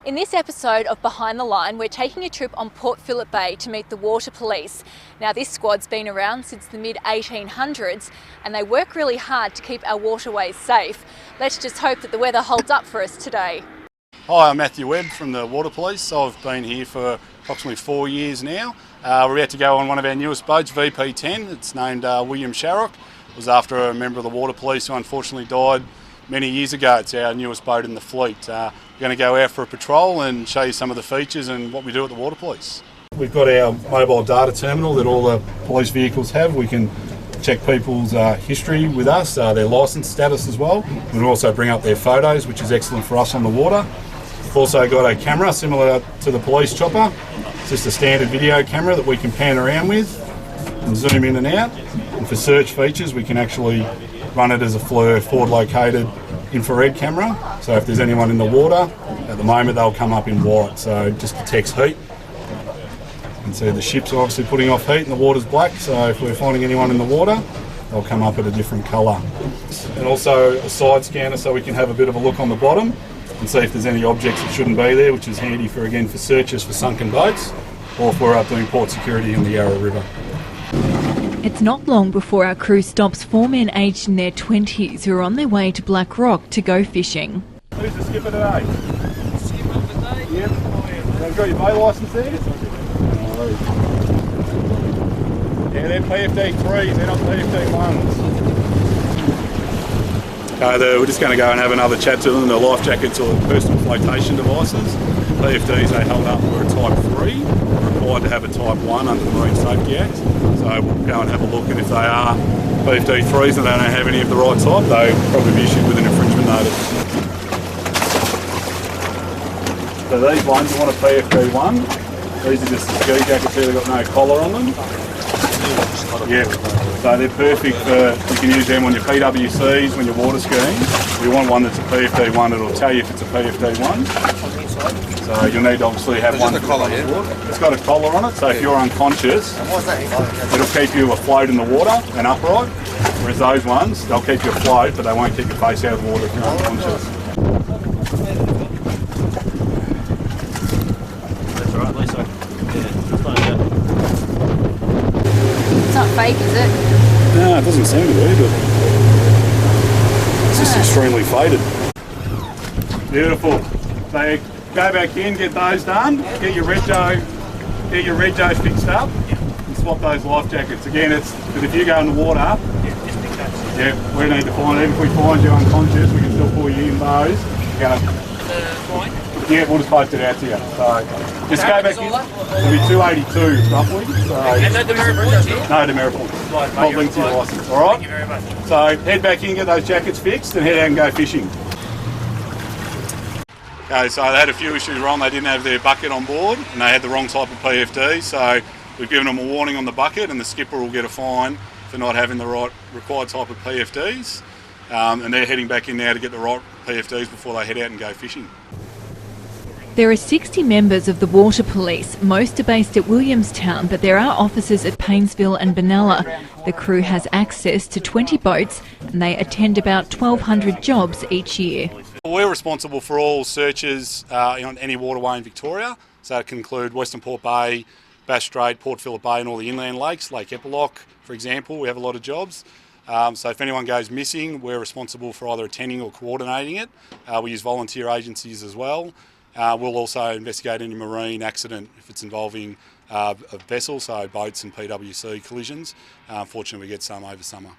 In this episode of Behind the Line, we're taking a trip on Port Phillip Bay to meet the Water Police. Now, this squad's been around since the mid-1800s and they work really hard to keep our waterways safe. Let's just hope that the weather holds up for us today. Hi, I'm Matthew Webb from the Water Police. I've been here for approximately 4 years now. We're about to go on one of our newest boats, VP10. It's named William Sharrock. It was after a member of the Water Police who unfortunately died many years ago. It's our newest boat in the fleet. We're going to go out for a patrol and show you some of the features and what we do at the Water Police. We've got our mobile data terminal that all the police vehicles have. We can check people's history with us, their licence status as well. We can also bring up their photos, which is excellent for us on the water. We've also got a camera similar to the police chopper. It's just a standard video camera that we can pan around with and zoom in and out. And for search features, we can actually run it as a forward located infrared camera. So if there's anyone in the water, at the moment they'll come up in white, so it just detects heat. You can see the ships are obviously putting off heat and the water's black, so if we're finding anyone in the water, they'll come up at a different colour. And also a side scanner so we can have a bit of a look on the bottom and see if there's any objects that shouldn't be there, which is handy for searches for sunken boats, or if we're up doing port security in the Yarra River. It's not long before our crew stops 4 men aged in their 20s who are on their way to Black Rock to go fishing. Who's the skipper today? Skipper today? Yep. You've got your bay licence there? Yeah, they're PFD3s, they're not PFD1s. We're just going to go and have another chat to them. The life jackets or personal flotation devices. PFDs they hold up for a Type 3, required to have a Type 1 under the Marine Safety Act. So we'll go and have a look, and if they are PFD3s and they don't have any of the right type, they'll probably be issued with an infringement notice. So these ones, you want a PFD1. These are just the ski jackets here, they've got no collar on them. Yeah, so they're perfect for, you can use them on your PWCs when you're water skiing. If you want one that's a PFD1, it'll tell you if it's a PFD1. So you'll need to obviously have one. There's a collar here. It's got a collar on it, so if you're unconscious, it'll keep you afloat in the water and upright. Whereas those ones, they'll keep you afloat, but they won't keep your face out of the water if you're unconscious. That's right, Lisa. It's not fake, is it? No, it doesn't seem to be, but it's just extremely faded. Beautiful. So go back in, get those done, get your rego fixed up, and swap those life jackets. Again, but if you go in the water, we need to find, even if we find you unconscious, we can still pull you in those. Fine. Yeah, we'll just post it out to you. So just go back in. It'll be 282 roughly. So And no demerit points here? no demerit points. Not linked to your licence. All right. Thank you very much. So head back in, get those jackets fixed, and head out and go fishing. Okay, so they had a few issues wrong. They didn't have their bucket on board, and they had the wrong type of PFD. So we've given them a warning on the bucket, and the skipper will get a fine for not having the right required type of PFDs. And they're heading back in now to get the right PFDs before they head out and go fishing. There are 60 members of the Water Police. Most are based at Williamstown, but there are offices at Paynesville and Benalla. The crew has access to 20 boats and they attend about 1,200 jobs each year. We're responsible for all searches on any waterway in Victoria. So it can include Western Port Bay, Bass Strait, Port Phillip Bay and all the inland lakes, Lake Epilock, for example. We have a lot of jobs. So if anyone goes missing, we're responsible for either attending or coordinating it. We use volunteer agencies as well. We'll also investigate any marine accident if it's involving a vessel, so boats and PWC collisions. Unfortunately, we get some over summer.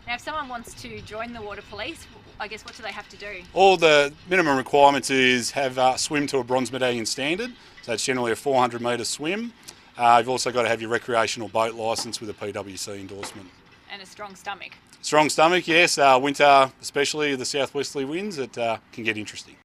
Now, if someone wants to join the Water Police, I guess what do they have to do? All the minimum requirements is have swim to a bronze medallion standard, so it's generally a 400 metre swim. You've also got to have your recreational boat licence with a PWC endorsement. And a strong stomach. Strong stomach, yes. Winter, especially the southwesterly winds, it can get interesting.